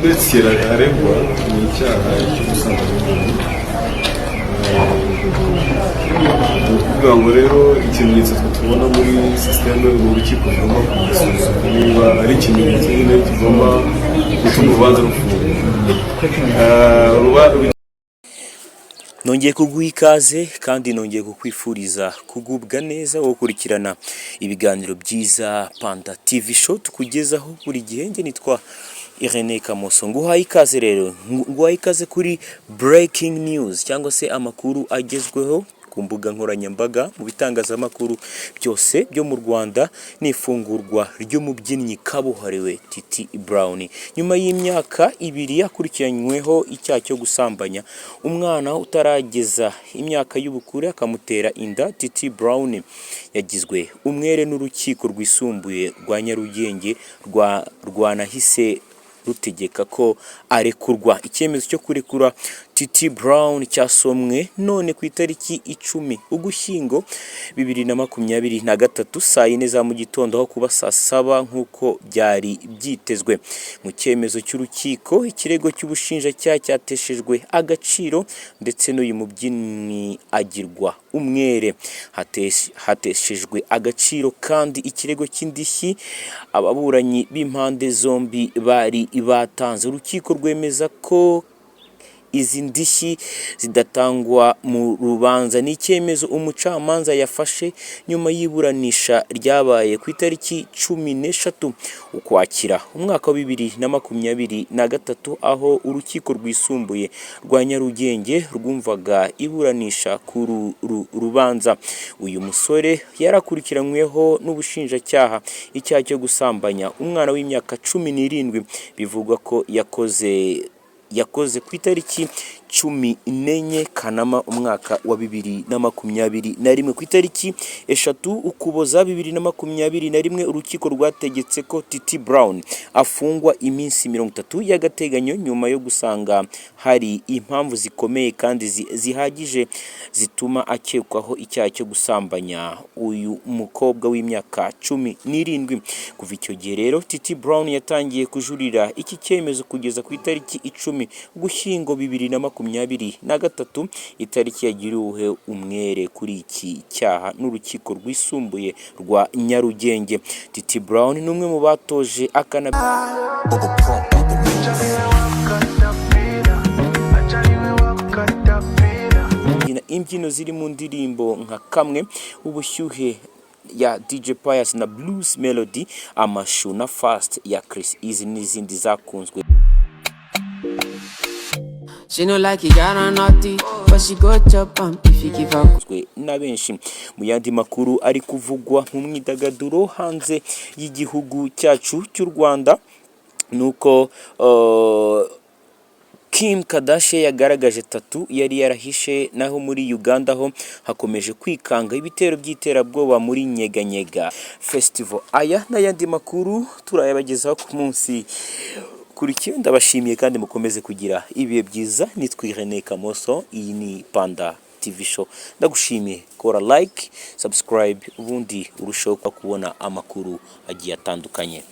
ndetse aregwa n'icyaha cyo gusambanya umuntu. Ni ukuvuga ngo rero ikimenyetso tubona muri sisiteme urukiko rugomba kugisuzuma niba ari ikimenyetso nyine kigomba gutuma urubanza rufungwa. Nongeye kuguha ikaze kandi nongeye kukwifuriza kugubwa neza wo gukurikirana ibiganiro byiza Panda TV Show tukugezaho buri gihe. Nge nitwa Irene Kamoso, nguhaye ikaze rero, nguhaye ikaze kuri breaking news cyangwa se amakuru agezweho ku mbuga nkoranyambaga mu bitangazamakuru byose byo mu Rwanda. N'ifungurwa ry'umubyinnyi kabuhariwe Titi Brown nyuma y'imyaka 2 yakurikiranyweho icyaha cyo gusambanya umwana utarageza imyaka y'ubukure akamutera inda. Titi Brown yagizwe umwere n'urukiko rwisumbuye rwa Nyarugenge rwanahise rutegeka ko arekurwa. Icyemezo cyo kurekura Titi Brown cyasomwe none ku itariki 10 Ugushyingo 2023 saa 4 za mu gitondo aho kuba saa 7 nk'uko byari byitezwe. Mu cyemezo cy'urukiko ikirego cy'ubushinjacyaha cyateshejwe agaciro ndetse n'uyu mubyinnyi agirwa umwere. Hateshejwe agaciro kandi ikirego cy'indishyi ababuranyi b'impande zombi bari batanze. Urukiko rwemeza ko izi ndishyi zidatangwa mu rubanza. Ni icyemezo umucamanza yafashe nyuma y'iburanisha ryabaye ku itariki 13 Ukwakira umwaka wa 2023 aho urukiko rwisumbuye rwa Nyarugenge rwumvaga iburanisha ku rubanza. Uyu musore yarakurikiranyweho n'ubushinjacyaha icyaha cyo gusambanya umwana w'imyaka 17 bivugwa ko yakoze ku itariki 14 Kanama umwaka wa 2021. Ku itariki 3 Ukuboza 2021 urukiko rwategetse ko Titi Brown afungwa iminsi 30 y'agateganyo nyuma yo gusanga hari impamvu zikomeye kandi zihagije zituma akekwaho icyaha cyo gusambanya uyu mukobwa w'imyaka 17. Kuva icyo gihe rero Titi Brown yatangiye kujurira iki cyemezo kugeza ku itariki 10 Ugushyingo 2023 itariki yagiriwe umwere kuri iki cyaha n'urukiko rwisumbuye rwa Nyarugenge. Titi Brown ni umwe mu batoje imbyino ziri mu ndirimbo nka Kamwe, Ubushyuhe ya DJ Pius na Blues Melody, Amashu na Fast ya Chris Easy n'izindi zakunzwe. She no like you got on naughty, but she go chop if you give up. Na benshi mu yandi makuru ari kuvugwa mu myidagaduro hanze y'igihugu cyacu cy'u Rwanda nuko Kim Kardashian yagaragaje tattoo yari yarahishe. Naho muri Uganda ho hakomeje kwikanga ibitero by'iterabwoba muri Nyeganyega Festival. Aya n'ayandi makuru turayabagezaho ku munsi kurikiye. Ndabashimiye kandi mukomeze kugira ibihe byiza. Nitwa Irene Kamoso, iyi ni Panda TV Show. Ndagushimiye, kora like, subscribe ubundi urushaho kubona amakuru agiye atandukanye.